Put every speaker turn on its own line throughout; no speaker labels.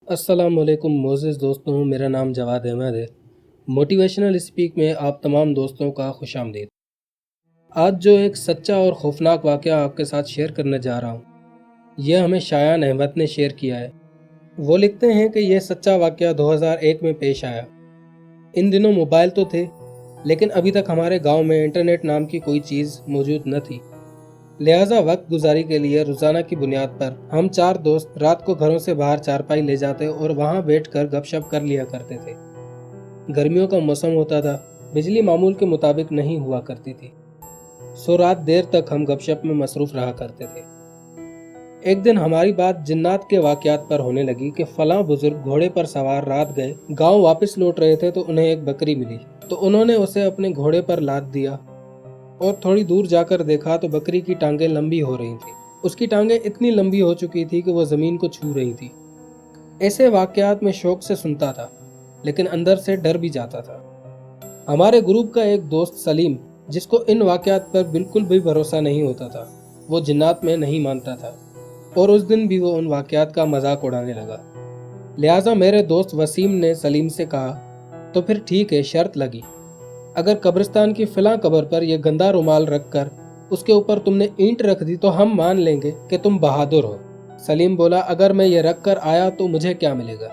السلام علیکم معزز دوستوں، میرا نام جواد احمد ہے۔ موٹیویشنل اسپیک میں آپ تمام دوستوں کا خوش آمدید۔ آج جو ایک سچا اور خوفناک واقعہ آپ کے ساتھ شیئر کرنے جا رہا ہوں، یہ ہمیں شایان احمد نے شیئر کیا ہے۔ وہ لکھتے ہیں کہ یہ سچا واقعہ 2001 میں پیش آیا۔ ان دنوں موبائل تو تھے، لیکن ابھی تک ہمارے گاؤں میں انٹرنیٹ نام کی کوئی چیز موجود نہ تھی۔ لہٰذا وقت گزاری کے لیے روزانہ کی بنیاد پر ہم 4 دوست رات کو گھروں سے باہر چارپائی لے جاتے اور وہاں بیٹھ کر گپ شپ کر لیا کرتے تھے۔ گرمیوں کا موسم ہوتا تھا، بجلی معمول کے مطابق نہیں ہوا کرتی تھی، سو رات دیر تک ہم گپ شپ میں مصروف رہا کرتے تھے۔ ایک دن ہماری بات جنات کے واقعات پر ہونے لگی کہ فلاں بزرگ گھوڑے پر سوار رات گئے، گاؤں واپس لوٹ رہے تھے تو انہیں ایک بکری ملی، تو انہوں نے اسے اپنے گھوڑے پر لاد دیا اور تھوڑی دور جا کر دیکھا تو بکری کی ٹانگیں لمبی ہو رہی تھیں۔ اس کی ٹانگیں اتنی لمبی ہو چکی تھی کہ وہ زمین کو چھو رہی تھی۔ ایسے واقعات میں شوق سے سنتا تھا، لیکن اندر سے ڈر بھی جاتا تھا۔ ہمارے گروپ کا ایک دوست سلیم، جس کو ان واقعات پر بالکل بھی بھروسہ نہیں ہوتا تھا، وہ جنات میں نہیں مانتا تھا، اور اس دن بھی وہ ان واقعات کا مذاق اڑانے لگا۔ لہٰذا میرے دوست وسیم نے سلیم سے کہا، تو پھر ٹھیک ہے، شرط لگی، اگر قبرستان کی فلاں قبر پر یہ گندا رومال رکھ کر اس کے اوپر تم نے اینٹ رکھ دی تو ہم مان لیں گے کہ تم بہادر ہو۔ سلیم بولا، اگر میں یہ رکھ کر آیا تو مجھے کیا ملے گا؟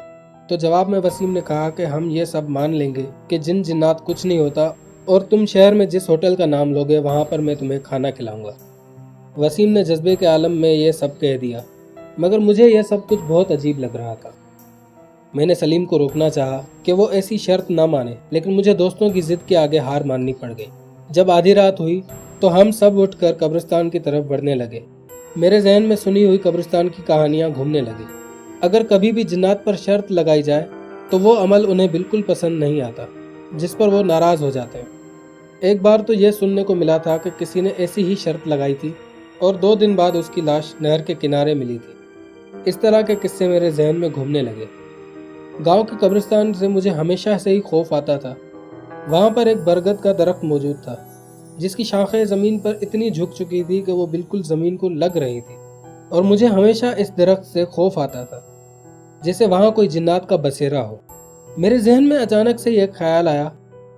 تو جواب میں وسیم نے کہا کہ ہم یہ سب مان لیں گے کہ جن جنات کچھ نہیں ہوتا، اور تم شہر میں جس ہوٹل کا نام لوگے وہاں پر میں تمہیں کھانا کھلاؤں گا۔ وسیم نے جذبے کے عالم میں یہ سب کہہ دیا، مگر مجھے یہ سب کچھ بہت عجیب لگ رہا تھا۔ میں نے سلیم کو روکنا چاہا کہ وہ ایسی شرط نہ مانے، لیکن مجھے دوستوں کی ضد کے آگے ہار ماننی پڑ گئی۔ جب آدھی رات ہوئی تو ہم سب اٹھ کر قبرستان کی طرف بڑھنے لگے۔ میرے ذہن میں سنی ہوئی قبرستان کی کہانیاں گھومنے لگی۔ اگر کبھی بھی جنات پر شرط لگائی جائے تو وہ عمل انہیں بالکل پسند نہیں آتا، جس پر وہ ناراض ہو جاتے ہیں۔ ایک بار تو یہ سننے کو ملا تھا کہ کسی نے ایسی ہی شرط لگائی تھی اور 2 دن بعد اس کی لاش نہر کے کنارے ملی تھی۔ اس طرح کے قصے میرے ذہن میں گھومنے لگے۔ گاؤں کے قبرستان سے مجھے ہمیشہ سے ہی خوف آتا تھا۔ وہاں پر ایک برگد کا درخت موجود تھا، جس کی شاخیں زمین پر اتنی جھک چکی تھی کہ وہ بالکل زمین کو لگ رہی تھی، اور مجھے ہمیشہ اس درخت سے خوف آتا تھا، جیسے وہاں کوئی جنات کا بسیرا ہو۔ میرے ذہن میں اچانک سے ایک خیال آیا،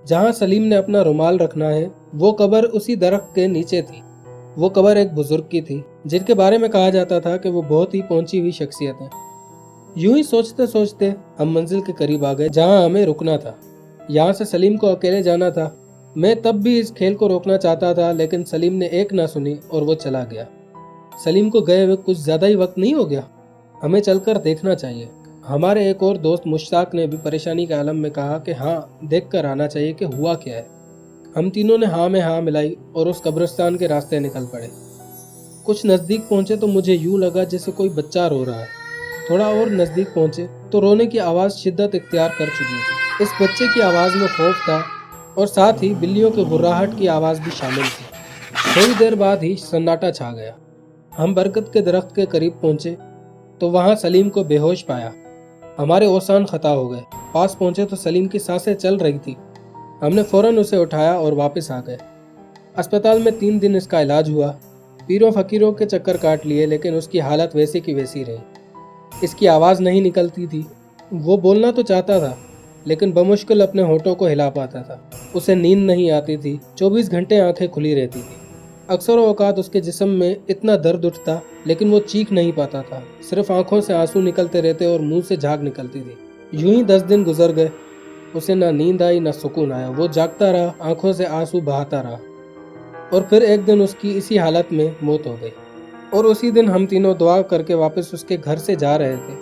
جہاں سلیم نے اپنا رومال رکھنا ہے وہ قبر اسی درخت کے نیچے تھی۔ وہ قبر ایک بزرگ کی تھی، جن کے بارے میں کہا جاتا تھا کہ وہ بہت ہی پہنچی ہوئی شخصیت ہیں۔ یوں ہی سوچتے سوچتے ہم منزل کے قریب آ گئے جہاں ہمیں رکنا تھا۔ یہاں سے سلیم کو اکیلے جانا تھا۔ میں تب بھی اس کھیل کو روکنا چاہتا تھا، لیکن سلیم نے ایک نہ سنی اور وہ چلا گیا۔ سلیم کو گئے ہوئے کچھ زیادہ ہی وقت نہیں ہو گیا؟ ہمیں چل کر دیکھنا چاہیے۔ ہمارے ایک اور دوست مشتاق نے بھی پریشانی کے عالم میں کہا کہ ہاں، دیکھ کر آنا چاہیے کہ ہوا کیا ہے۔ ہم تینوں نے ہاں میں ہاں ملائی اور اس قبرستان کے راستے نکل پڑے۔ کچھ نزدیک پہنچے تو مجھے یوں لگا جیسے کوئی بچہ رو رہا ہے۔ تھوڑا اور نزدیک پہنچے تو رونے کی آواز شدت اختیار کر چکی تھی۔ اس بچے کی آواز میں خوف تھا، اور ساتھ ہی بلیوں کے غراہٹ کی آواز بھی شامل تھی۔ تھوڑی دیر بعد ہی سناٹا چھا گیا۔ ہم برگد کے درخت کے قریب پہنچے تو وہاں سلیم کو بے ہوش پایا۔ ہمارے اوسان خطا ہو گئے۔ پاس پہنچے تو سلیم کی سانسیں چل رہی تھی۔ ہم نے فوراً اسے اٹھایا اور واپس آ گئے۔ اسپتال میں 3 دن اس کا علاج ہوا۔ پیروں فقیروں کے چکر کاٹ لیے، لیکن اس کی حالت ویسی کی ویسی رہی۔ اس کی آواز نہیں نکلتی تھی۔ وہ بولنا تو چاہتا تھا، لیکن بمشکل اپنے ہونٹوں کو ہلا پاتا تھا۔ اسے نیند نہیں آتی تھی، 24 گھنٹے آنکھیں کھلی رہتی تھی۔ اکثر اوقات اس کے جسم میں اتنا درد اٹھتا، لیکن وہ چیخ نہیں پاتا تھا، صرف آنکھوں سے آنسو نکلتے رہتے اور منہ سے جھاگ نکلتی تھی۔ یوں ہی 10 دن گزر گئے۔ اسے نہ نیند آئی نہ سکون آیا۔ وہ جاگتا رہا، آنکھوں سے آنسو بہاتا رہا، اور پھر ایک دن اس کی اسی حالت میں موت ہو گئی۔ اور اسی دن ہم تینوں دعا کر کے واپس اس کے گھر سے جا رہے تھے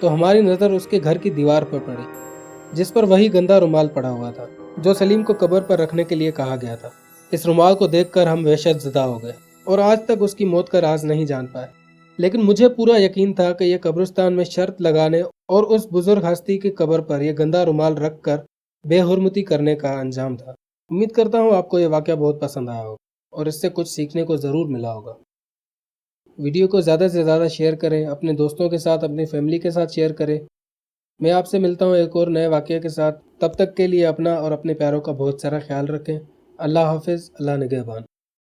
تو ہماری نظر اس کے گھر کی دیوار پر پڑی، جس پر وہی گندا رومال پڑا ہوا تھا جو سلیم کو قبر پر رکھنے کے لیے کہا گیا تھا۔ اس رومال کو دیکھ کر ہم وحشت زدہ ہو گئے اور آج تک اس کی موت کا راز نہیں جان پائے، لیکن مجھے پورا یقین تھا کہ یہ قبرستان میں شرط لگانے اور اس بزرگ ہستی کی قبر پر یہ گندا رومال رکھ کر بے حرمتی کرنے کا انجام تھا۔ امید کرتا ہوں آپ کو یہ واقعہ بہت پسند آیا ہوگا اور اس سے کچھ سیکھنے کو ضرور ملا ہوگا۔ ویڈیو کو زیادہ سے زیادہ شیئر کریں، اپنے دوستوں کے ساتھ، اپنی فیملی کے ساتھ شیئر کریں۔ میں آپ سے ملتا ہوں ایک اور نئے واقعے کے ساتھ۔ تب تک کے لیے اپنا اور اپنے پیاروں کا بہت سارا خیال رکھیں۔ اللہ حافظ، اللہ نگہبان۔